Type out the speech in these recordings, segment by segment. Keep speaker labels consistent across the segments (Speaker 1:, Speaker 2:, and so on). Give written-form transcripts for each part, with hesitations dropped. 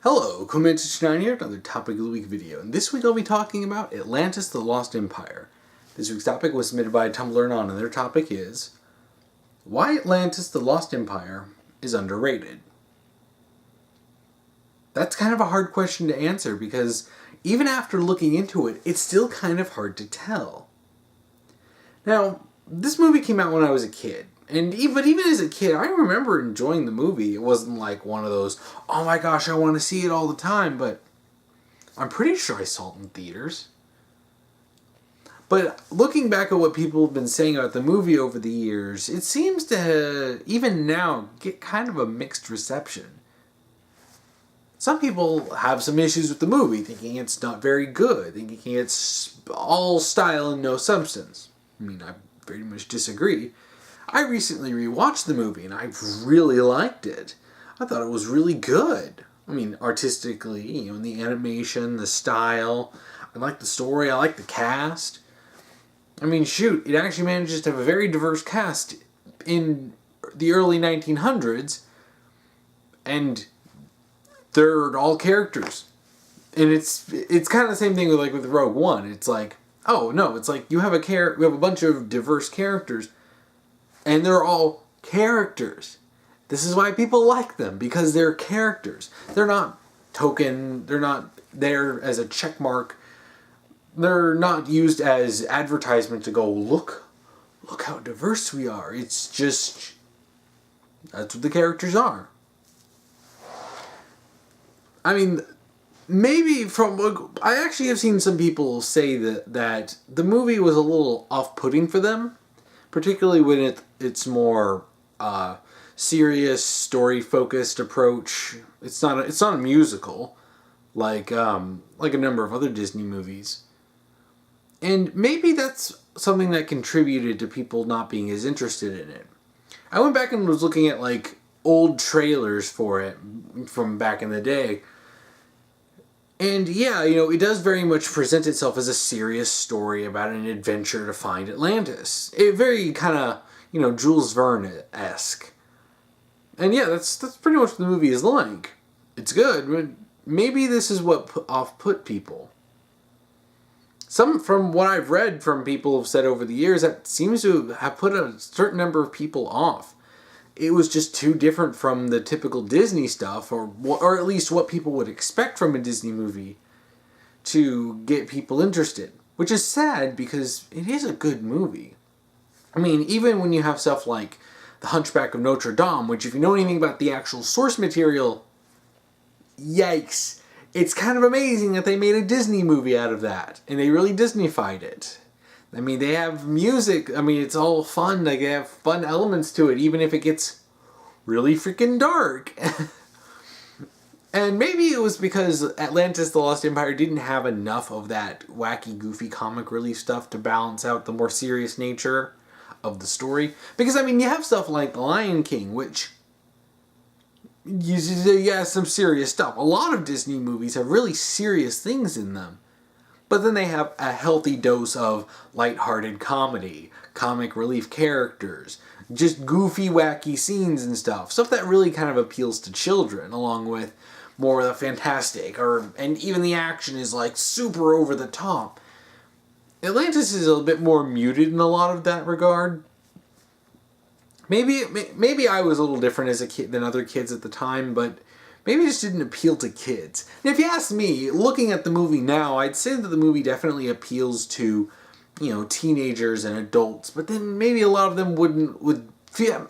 Speaker 1: Hello, Comanche9 here with another Topic of the Week video, and this week I'll be talking about Atlantis, the Lost Empire. This week's topic was submitted by Tumblr Anon, and their topic is why Atlantis, the Lost Empire is underrated. That's kind of a hard question to answer because even after looking into it, it's still kind of hard to tell. Now, this movie came out when I was a kid. But even as a kid, I remember enjoying the movie. It wasn't like one of those, oh my gosh, I want to see it all the time, but I'm pretty sure I saw it in theaters. But looking back at what people have been saying about the movie over the years, it seems to, even now, get kind of a mixed reception. Some people have some issues with the movie, thinking it's not very good, thinking it's all style and no substance. I mean, I very much disagree. I recently rewatched the movie and I really liked it. I thought it was really good. I mean, artistically, the animation, the style. I like the story. I like the cast. I mean, shoot, it actually manages to have a very diverse cast in the early 1900s, and they're all characters. And it's kind of the same thing with Rogue One. It's like, oh no, it's like you have a bunch of diverse characters. And they're all characters. This is why people like them, because they're characters. They're not token, they're not there as a check mark. They're not used as advertisement to go, look how diverse we are. It's just, that's what the characters are. I mean, I actually have seen some people say that the movie was a little off-putting for them. Particularly when it's more serious, story-focused approach. It's not a musical like a number of other Disney movies. And maybe that's something that contributed to people not being as interested in it. I went back and was looking at old trailers for it from back in the day. And yeah, it does very much present itself as a serious story about an adventure to find Atlantis. It very kind of, Jules Verne-esque. And yeah, that's pretty much what the movie is like. It's good, but maybe this is what off-put people. From what I've read from people have said over the years, that seems to have put a certain number of people off. It was just too different from the typical Disney stuff, or at least what people would expect from a Disney movie to get people interested. Which is sad, because it is a good movie. I mean, even when you have stuff like The Hunchback of Notre Dame, which if you know anything about the actual source material, yikes. It's kind of amazing that they made a Disney movie out of that, and they really Disneyfied it. I mean, they have music. I mean, it's all fun. They have fun elements to it, even if it gets really freaking dark. And maybe it was because Atlantis, the Lost Empire didn't have enough of that wacky, goofy comic relief stuff to balance out the more serious nature of the story. Because, I mean, you have stuff like The Lion King, which, yeah, some serious stuff. A lot of Disney movies have really serious things in them. But then they have a healthy dose of lighthearted comedy, comic relief characters, just goofy, wacky scenes and stuff. Stuff that really kind of appeals to children, along with more of the fantastic, and even the action is super over the top. Atlantis is a bit more muted in a lot of that regard. Maybe I was a little different as a kid than other kids at the time, but maybe it just didn't appeal to kids. And if you ask me, looking at the movie now, I'd say that the movie definitely appeals to, teenagers and adults. But then maybe a lot of them would feel.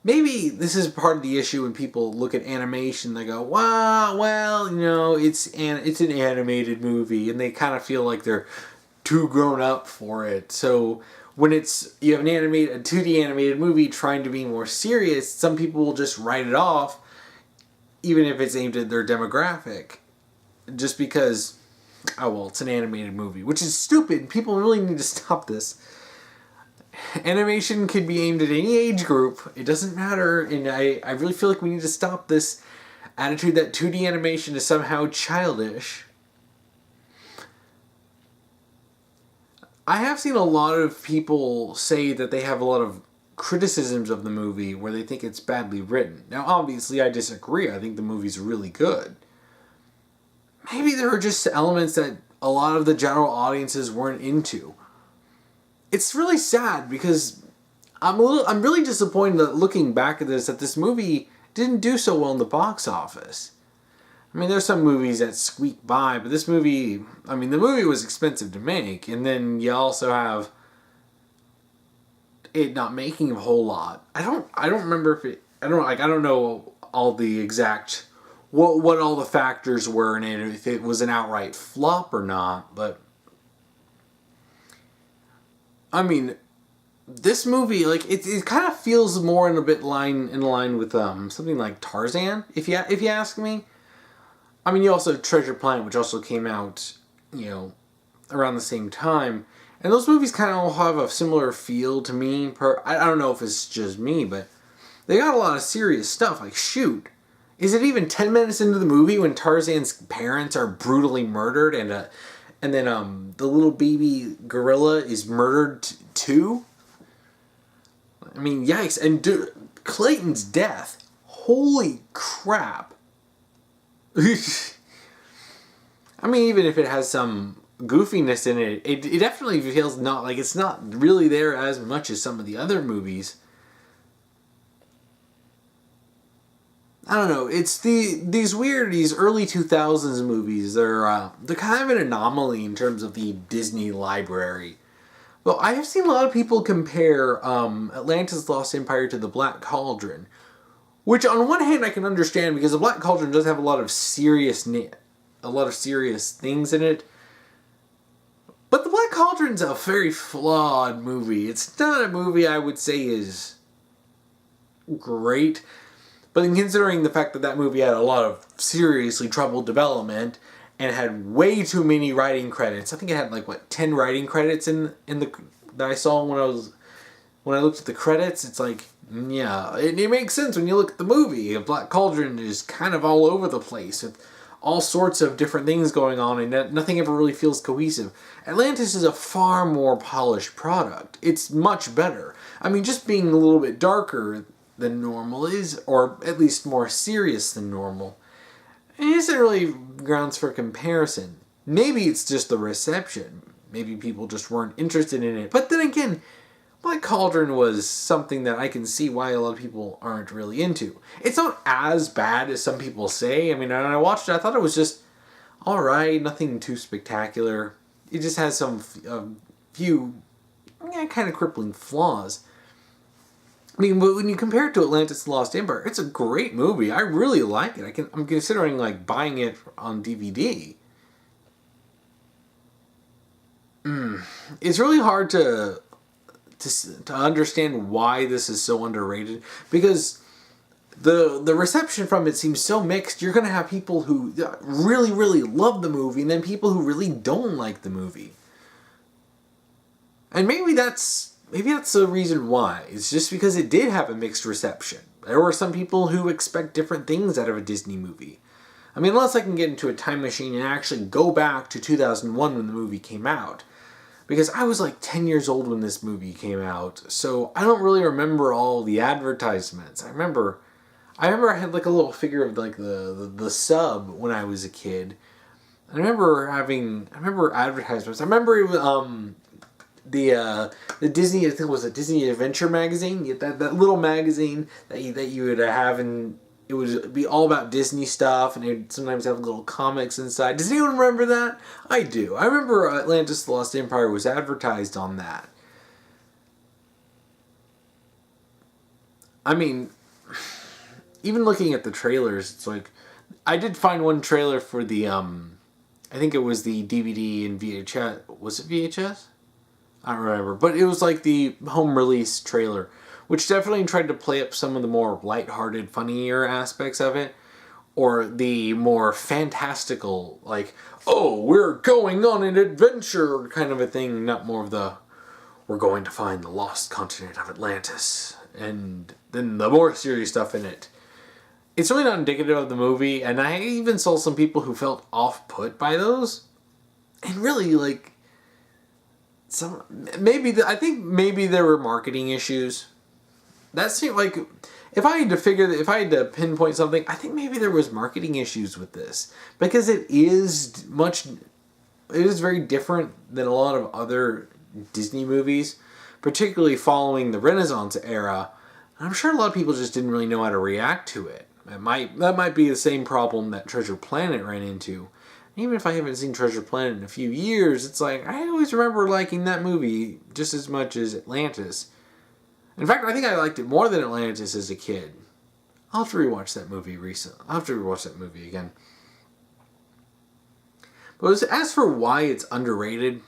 Speaker 1: Maybe this is part of the issue when people look at animation. They go, "Wow, well, it's an animated movie," and they kind of feel like they're too grown up for it. So when you have a 2D animated movie trying to be more serious, some people will just write it off, even if it's aimed at their demographic, just because, oh well, it's an animated movie, which is stupid. People really need to stop this. Animation can be aimed at any age group. It doesn't matter, and I really feel like we need to stop this attitude that 2D animation is somehow childish. I have seen a lot of people say that they have a lot of criticisms of the movie where they think it's badly written. Now, obviously, I disagree. I think the movie's really good. maybe there were just elements that a lot of the general audiences weren't into. It's really sad because I'm really disappointed that looking back at this, that this movie didn't do so well in the box office. I mean, there's some movies that squeak by, but this movie, I mean, the movie was expensive to make, and then you also have it not making a whole lot. I don't remember if it, I don't know all the exact, what all the factors were in it, if it was an outright flop or not, but I mean, this movie, like, it kind of feels more in line with something like Tarzan, if you ask me. I mean, you also have Treasure Planet, which also came out, around the same time. And those movies kind of all have a similar feel to me. I don't know if it's just me, but they got a lot of serious stuff. Like, shoot, is it even 10 minutes into the movie when Tarzan's parents are brutally murdered and then the little baby gorilla is murdered too? I mean, yikes. And Clayton's death. Holy crap. I mean, even if it has some goofiness in it, it definitely feels not like it's not really there as much as some of the other movies. I don't know. It's these early 2000s movies. They're kind of an anomaly in terms of the Disney library. Well, I have seen a lot of people compare Atlantis: Lost Empire to The Black Cauldron. Which, on one hand, I can understand because The Black Cauldron does have a lot of serious things in it. But The Black Cauldron's a very flawed movie. It's not a movie I would say is great. But in considering the fact that that movie had a lot of seriously troubled development and had way too many writing credits. I think it had 10 writing credits in the that I saw when I looked at the credits. It's like, yeah, it makes sense when you look at the movie. Black Cauldron is kind of all over the place with all sorts of different things going on, and nothing ever really feels cohesive. Atlantis is a far more polished product. It's much better. I mean, just being a little bit darker than normal is, or at least more serious than normal, it isn't really grounds for comparison. Maybe it's just the reception. Maybe people just weren't interested in it. But then again, Black Cauldron was something that I can see why a lot of people aren't really into. It's not as bad as some people say. I mean, when I watched it, I thought it was just alright, nothing too spectacular. It just has some few kind of crippling flaws. I mean, but when you compare it to Atlantis: Lost Empire, it's a great movie. I really like it. I'm considering buying it on DVD. It's really hard to understand why this is so underrated, because the reception from it seems so mixed. You're going to have people who really, really love the movie, and then people who really don't like the movie. And maybe that's the reason why. It's just because it did have a mixed reception. There were some people who expect different things out of a Disney movie. I mean, unless I can get into a time machine and actually go back to 2001 when the movie came out. Because I was 10 years old when this movie came out, so I don't really remember all the advertisements. I remember I had a little figure of the sub when I was a kid. I remember advertisements. I remember it was, the Disney, I think it was a Disney Adventure magazine. That little magazine that you would have, and it would be all about Disney stuff, and it would sometimes have little comics inside. Does anyone remember that? I do. I remember Atlantis: The Lost Empire was advertised on that. I mean, even looking at the trailers, it's I did find one trailer for the, I think it was the DVD and VHS. Was it VHS? I don't remember. But it was the home release trailer, which definitely tried to play up some of the more lighthearted, funnier aspects of it, or the more fantastical, oh, we're going on an adventure kind of a thing, not more of the, we're going to find the lost continent of Atlantis, and then the more serious stuff in it. It's really not indicative of the movie, and I even saw some people who felt off-put by those, and really, I think maybe there were marketing issues. That seemed if I had to pinpoint something, I think maybe there was marketing issues with this, because it is very different than a lot of other Disney movies, particularly following the Renaissance era. I'm sure a lot of people just didn't really know how to react to it. That might be the same problem that Treasure Planet ran into. Even if I haven't seen Treasure Planet in a few years, it's like, I always remember liking that movie just as much as Atlantis. In fact, I think I liked it more than Atlantis as a kid. I'll have to rewatch that movie again. But as for why it's underrated,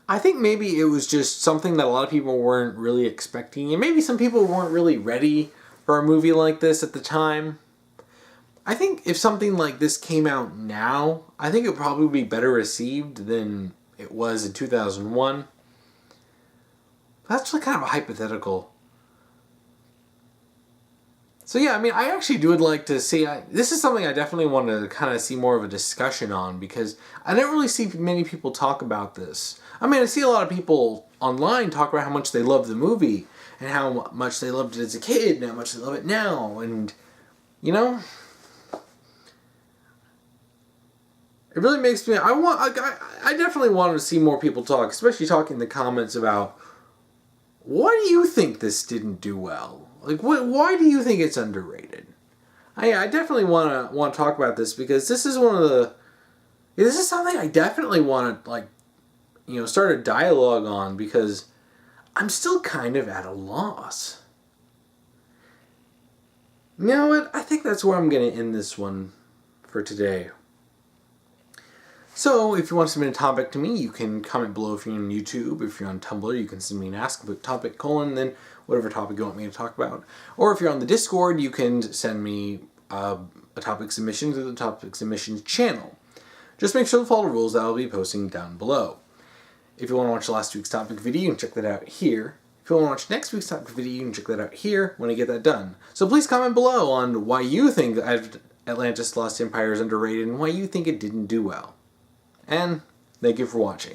Speaker 1: I think maybe it was just something that a lot of people weren't really expecting. And maybe some people weren't really ready for a movie like this at the time. I think if something like this came out now, I think it would probably be better received than it was in 2001. That's really kind of a hypothetical. So yeah, I mean, I actually would like to see... this is something I definitely want to kind of see more of a discussion on, because I don't really see many people talk about this. I mean, I see a lot of people online talk about how much they love the movie, and how much they loved it as a kid, and how much they love it now, and, you know... It really makes me... I definitely want to see more people talk, especially talking in the comments about, why do you think this didn't do well? Like, why do you think it's underrated? I definitely want to talk about this, because this is this is something I definitely want to, start a dialogue on, because I'm still kind of at a loss. You know what? I think that's where I'm going to end this one for today. So, if you want to submit a topic to me, you can comment below if you're on YouTube. If you're on Tumblr, you can send me an ask about topic : then whatever topic you want me to talk about. Or if you're on the Discord, you can send me a topic submission to the topic submissions channel. Just make sure to follow the rules that I'll be posting down below. If you want to watch last week's topic video, you can check that out here. If you want to watch next week's topic video, you can check that out here when I get that done. So please comment below on why you think Atlantis: Lost Empire is underrated and why you think it didn't do well. And thank you for watching.